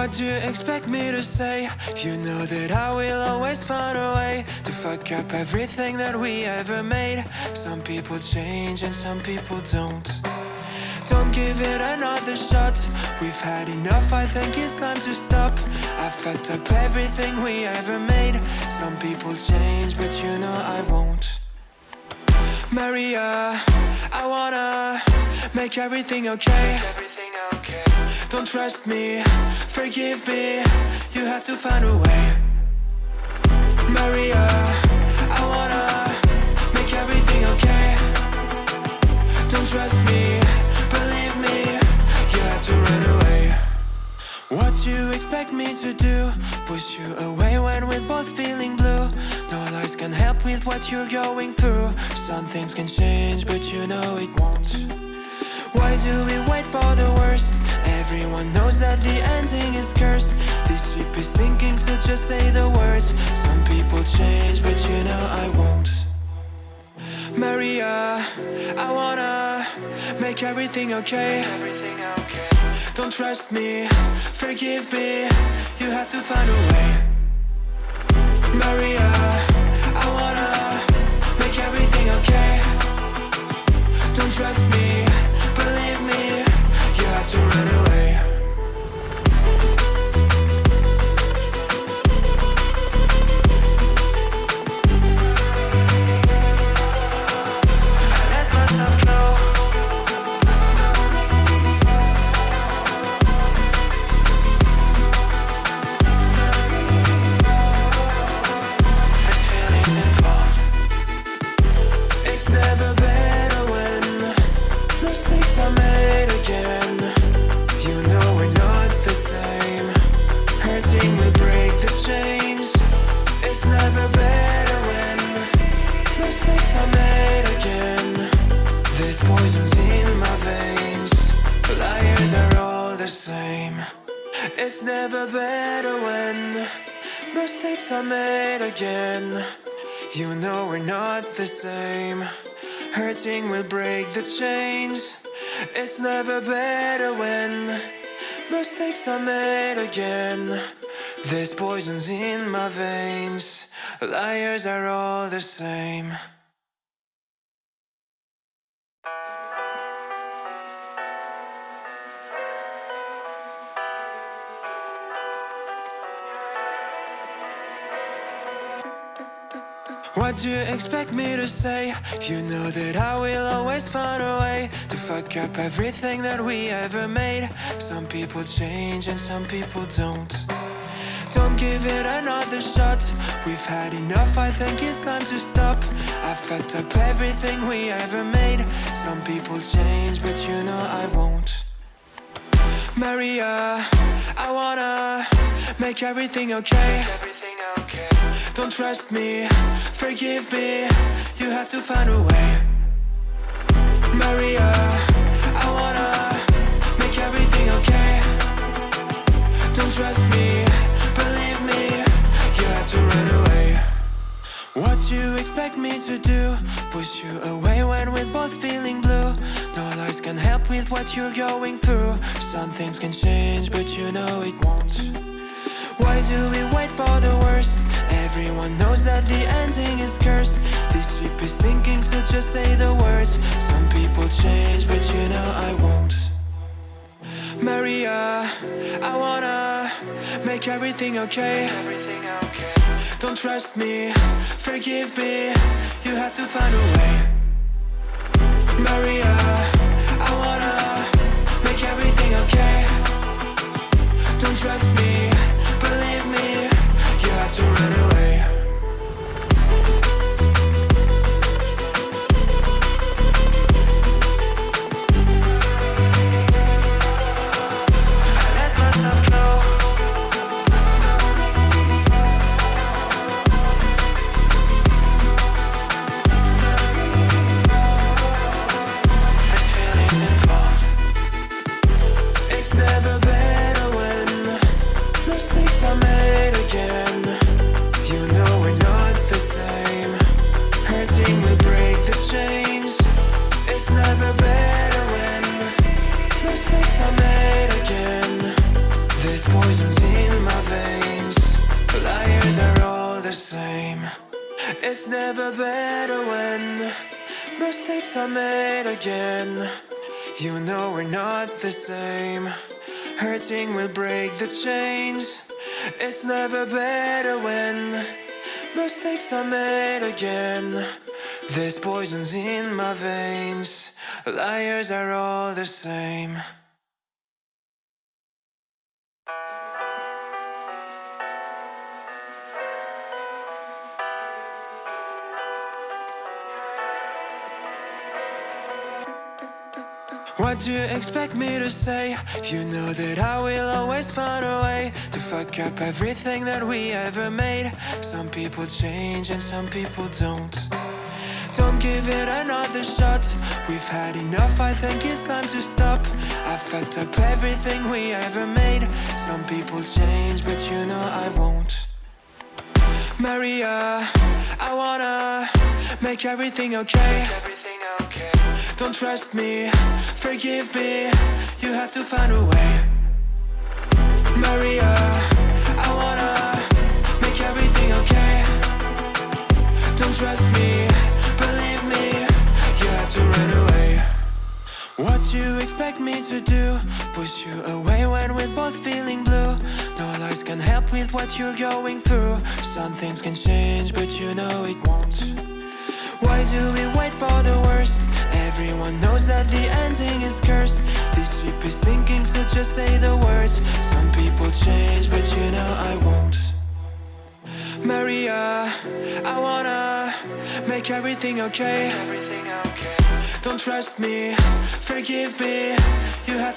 What do you expect me to say? You know that I will always find a way to fuck up everything that we ever made. Some people change and some people don't. Don't give it another shot. We've had enough, I think it's time to stop. I fucked up everything we ever made. Some people change, but you know I won't. Maria, I wanna make everything okay. Don't trust me, forgive me, you have to find a way. Maria, I wanna make everything okay. Don't trust me, believe me, you have to run away. What do you expect me to do? Push you away when we're both feeling blue. No lies can help with what you're going through. Some things can change, but you know it won't. Why do we wait for the worst? Everyone knows that the ending is cursed. This ship is sinking, so just say the words. Some people change, but you know I won't. Maria, I wanna make everything okay. Don't trust me, forgive me, you have to find a way. Maria, I wanna make everything okay. Don't trust me, believe me, you have to run away. I let myself go. It's never better when mistakes are made again. You know we're not the same. Hurting will break the chains. It's never better when mistakes are made again. There's poisons in my veins. Liars are all the same. It's never better when mistakes are made again. You know we're not the same. Hurting will break the chains. It's never better when mistakes are made again. There's poisons in my veins. Liars are all the same. What do you expect me to say? You know that I will always find a way to fuck up everything that we ever made. Some people change and some people don't. Don't give it another shot. We've had enough, I think it's time to stop. I fucked up everything we ever made. Some people change, but you know I won't. Maria, I wanna make everything okay. Don't trust me, forgive me, you have to find a way. Maria, I wanna make everything okay. Don't trust me, believe me, you have to run away. What do you expect me to do? Push you away when we're both feeling blue. No lies can help with what you're going through. Some things can change, but you know it won't. Why do we wait for the worst? Everyone knows that the ending is cursed. This ship is sinking, so just say the words. Some people change, but you know I won't. Maria, I wanna make everything okay. Don't trust me, forgive me, you have to find a way. Maria, I wanna make everything okay. Don't trust me, believe me, you have to run away. I let myself go. same. It's never better when mistakes are made again. You know we're not the same. Hurting will break the chains. It's never better when mistakes are made again. There's poisons in my veins. Liars are all the same. What do you expect me to say? You know that I will always find a way to fuck up everything that we ever made. Some people change and some people don't. Don't give it another shot. We've had enough, I think it's time to stop. I fucked up everything we ever made. Some people change, but you know I won't. Maria, I wanna make everything okay. Don't trust me, forgive me, you have to find a way. Maria, I wanna make everything okay. Don't trust me, believe me, you have to run away. What you expect me to do? Push you away when we're both feeling blue. No lies can help with what you're going through. Some things can change, but you know it won't. Why do we wait for the worst? Everyone knows that the ending is cursed. This ship is sinking, so just say the words. Some people change, but you know I won't. Maria, I wanna make everything okay. Don't trust me, forgive me, you have